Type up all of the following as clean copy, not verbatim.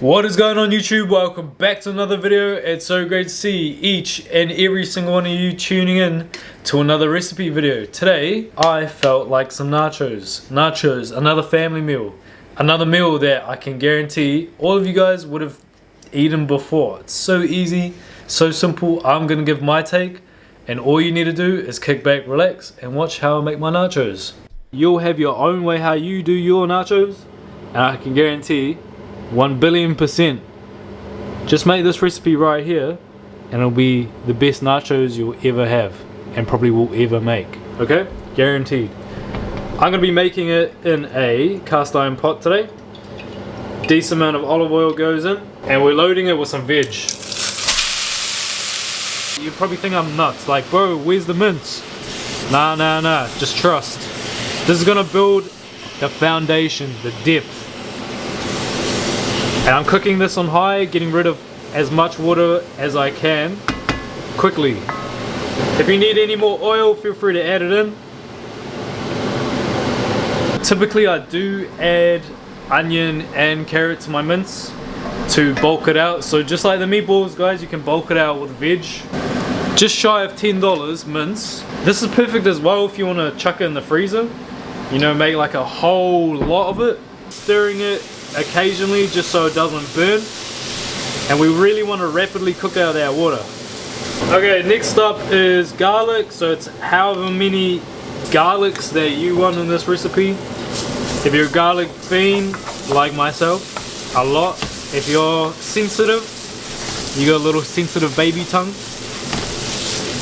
What is going on YouTube? Welcome back to another video. It's so great to see each and every single one of you tuning in to another recipe video. Today I felt like some nachos. Nachos, another family meal. Another meal that I can guarantee all of you guys would have eaten before. It's so easy, so simple. I'm gonna give my take and all you need to do is kick back, relax and watch how I make my nachos. You'll have your own way how you do your nachos and I can guarantee 1,000,000,000% just make this recipe right here and it'll be the best nachos you'll ever have and probably will ever make. Okay, guaranteed. I'm gonna be making it in a cast iron pot today. Decent amount of olive oil goes in and we're loading it with some veg. You probably think I'm nuts, like bro, where's the mince? Nah, just trust. This is gonna build the foundation, the depth. And I'm cooking this on high, getting rid of as much water as I can quickly. If you need any more oil, feel free to add it in. Typically I do add onion and carrot to my mince to bulk it out. So just like the meatballs guys, you can bulk it out with veg. Just shy of $10 mince. This is perfect as well if you want to chuck it in the freezer. You know, make like a whole lot of it. Stirring it occasionally just so it doesn't burn, and we really want to rapidly cook out our water. Okay, next up is garlic. So it's however many garlics that you want in this recipe. If you're a garlic fiend like myself, a lot. If you're sensitive, you got a little sensitive baby tongue,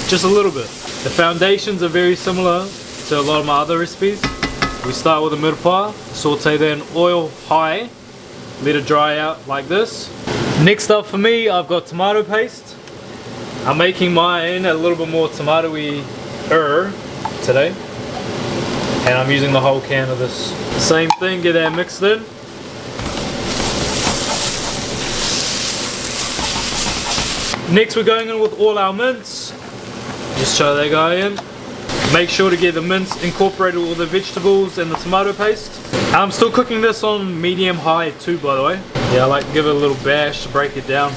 just a little bit. The foundations are very similar to a lot of my other recipes. We start with a mirepoix, saute that in oil high, let it dry out like this. Next up for me, I've got tomato paste. I'm making mine a little bit more tomatoey-er today. And I'm using the whole can of this. Same thing, get that mixed in. Next we're going in with all our mince. Just show that guy in. Make sure to get the mince incorporated with all the vegetables and the tomato paste. I'm still cooking this on medium high too, by the way. Yeah, I like to give it a little bash to break it down.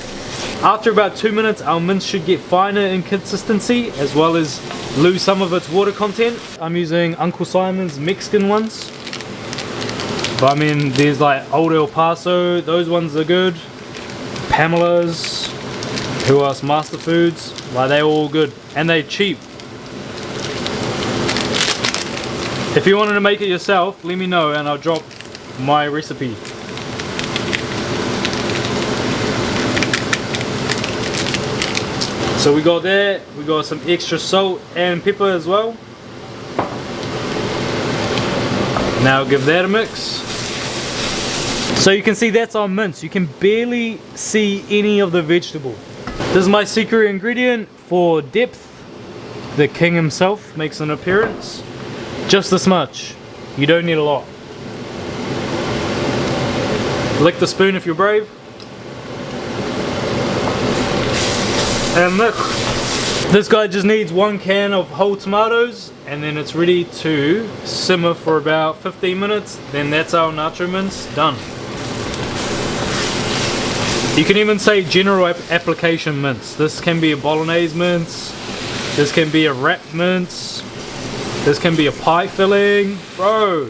After about 2 minutes, our mince should get finer in consistency as well as lose some of its water content. I'm using Uncle Simon's Mexican ones. But I mean, there's like Old El Paso, those ones are good. Pamela's, who else? Master Foods, like they're all good and they're cheap. If you wanted to make it yourself, let me know and I'll drop my recipe. So we got that, we got some extra salt and pepper as well. Now give that a mix. So you can see that's our mince. You can barely see any of the vegetable. This is my secret ingredient for depth. The king himself makes an appearance. Just this much. You don't need a lot. Lick the spoon if you're brave. And look, this guy just needs 1 can of whole tomatoes and then it's ready to simmer for about 15 minutes. Then that's our nacho mince done. You can even say general application mince. This can be a bolognese mince. This can be a wrap mince. This can be a pie filling, bro.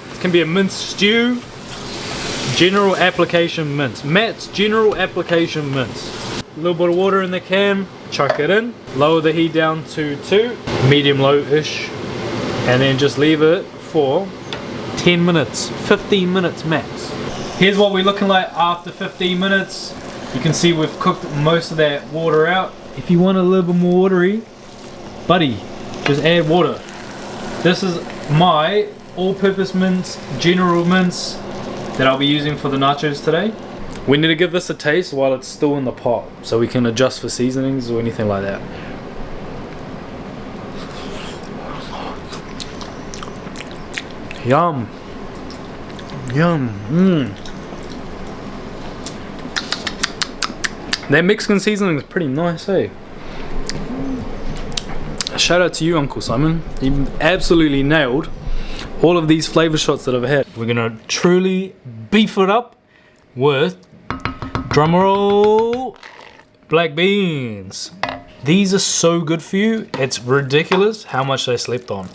This can be a mince stew. General application mince. Matt's general application mince. A little bit of water in the can, chuck it in. Lower the heat down to 2, medium low-ish. And then just leave it for 10 minutes, 15 minutes max. Here's what we're looking like after 15 minutes. You can see we've cooked most of that water out. If you want a little bit more watery, buddy, just add water. This is my all-purpose mince, general mince that I'll be using for the nachos today. We need to give this a taste while it's still in the pot so we can adjust for seasonings or anything like that. Yum. Yum. That Mexican seasoning is pretty nice, eh? Shout out to you, Uncle Simon. You absolutely nailed all of these flavor shots that I've had. We're gonna truly beef it up with Drumroll. Black beans. These are so good for you. It's ridiculous how much they slept on.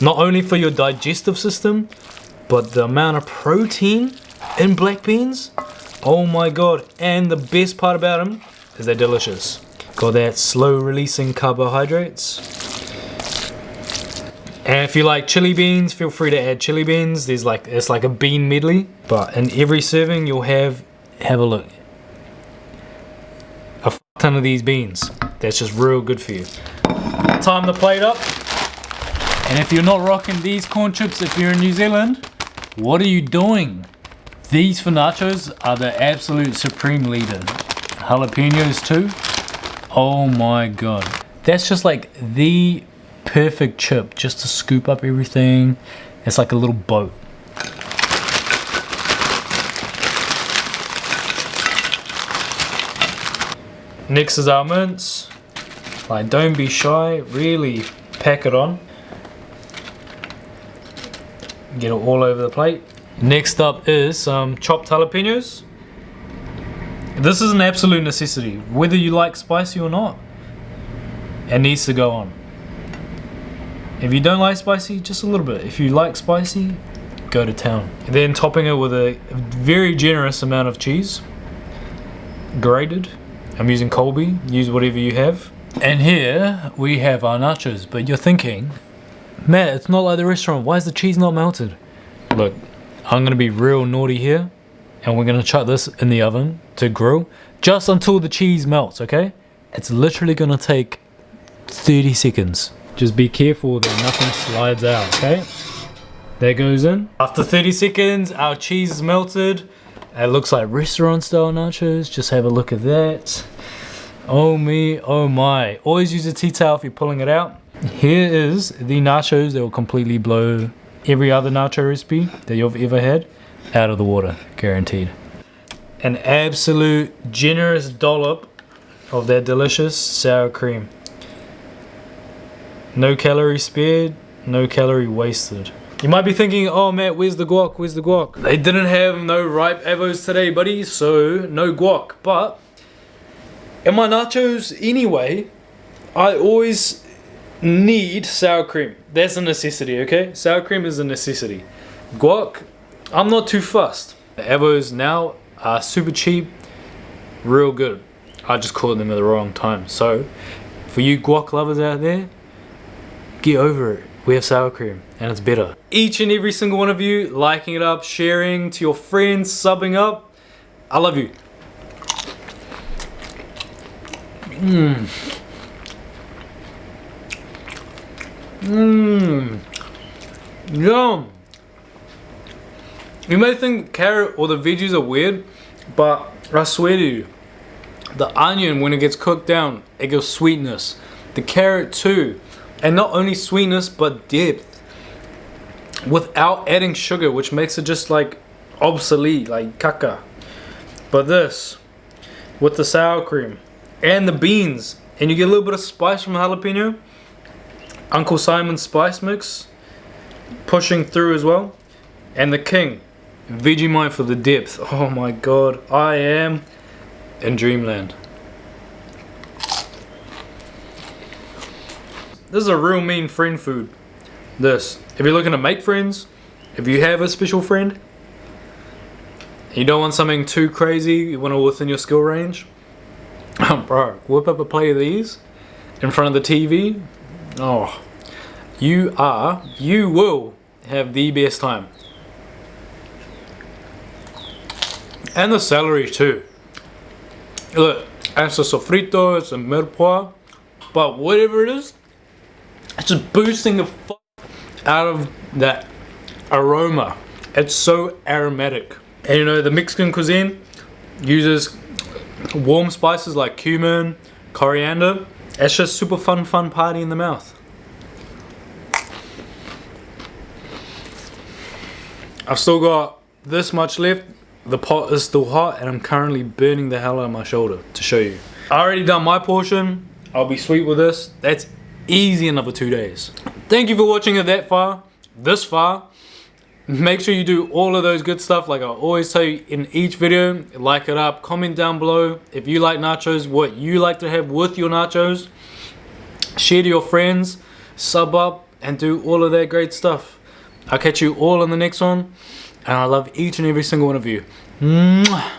Not only for your digestive system, but the amount of protein in black beans. Oh my god. And the best part about them is they're delicious. Got that slow releasing carbohydrates. And if you like chili beans, feel free to add chili beans. It's like a bean medley. But in every serving you'll have a look. A fuck ton of these beans. That's just real good for you. Time the plate up. And if you're not rocking these corn chips, if you're in New Zealand, what are you doing? These for nachos are the absolute supreme leader. Jalapenos too. Oh my god. That's just like the perfect chip just to scoop up everything. It's like a little boat. Next is our mince. Like, don't be shy, really pack it on. Get it all over the plate. Next up is some chopped jalapenos. This is an absolute necessity, whether you like spicy or not. It needs to go on. If you don't like spicy, just a little bit. If you like spicy, go to town. And then topping it with a very generous amount of cheese. Grated. I'm using Colby, use whatever you have. And here we have our nachos, but you're thinking, Matt, it's not like the restaurant, why is the cheese not melted? Look, I'm gonna be real naughty here, and we're gonna chuck this in the oven to grill, just until the cheese melts, okay? It's literally gonna take 30 seconds. Just be careful that nothing slides out, okay? That goes in. After 30 seconds, our cheese is melted. It looks like restaurant style nachos. Just have a look at that. Oh me, oh my. Always use a tea towel if you're pulling it out. Here is the nachos that will completely blow every other nacho recipe that you've ever had out of the water, guaranteed. An absolute generous dollop of that delicious sour cream. No calorie spared, no calorie wasted. You might be thinking, oh Matt, where's the guac, where's the guac? They didn't have no ripe avos today, buddy, so no guac. But in my nachos anyway, I always need sour cream. That's a necessity, okay? Sour cream is a necessity. Guac, I'm not too fussed. The avos now are super cheap, real good. I just caught them at the wrong time. So, for you guac lovers out there, get over it. We have sour cream and it's better. Each and every single one of you liking it up, sharing to your friends, subbing up. I love you. Yum. You may think carrot or the veggies are weird, but I swear to you, the onion, when it gets cooked down, it gives sweetness. The carrot too. And not only sweetness, but depth. Without adding sugar, which makes it just like obsolete, like caca. But this, with the sour cream and the beans, and you get a little bit of spice from jalapeno. Uncle Simon's spice mix, pushing through as well. And the king, Vegemite for the depth. Oh my god, I am in dreamland. This is a real mean friend food. This. If you're looking to make friends, if you have a special friend, you don't want something too crazy, you want it within your skill range, bro, whip up a plate of these in front of the TV. Oh, you will have the best time. And the celery too. Look, it's a sofrito, it's a mirepoix, but whatever it is, it's just boosting the fuck out of that aroma. It's so aromatic. And you know, the Mexican cuisine uses warm spices like cumin, coriander. It's just super fun party in the mouth. I've still got this much left. The pot is still hot and I'm currently burning the hell out of my shoulder to show you. I already done my portion. I'll be sweet with this. That's easy another 2 days. Thank you for watching it that far, this far. Make sure you do all of those good stuff like I always tell you in each video. Like it up, comment down below if you like nachos, what you like to have with your nachos. Share to your friends, sub up, and do all of that great stuff. I'll catch you all in the next one, and I love each and every single one of you. Mwah.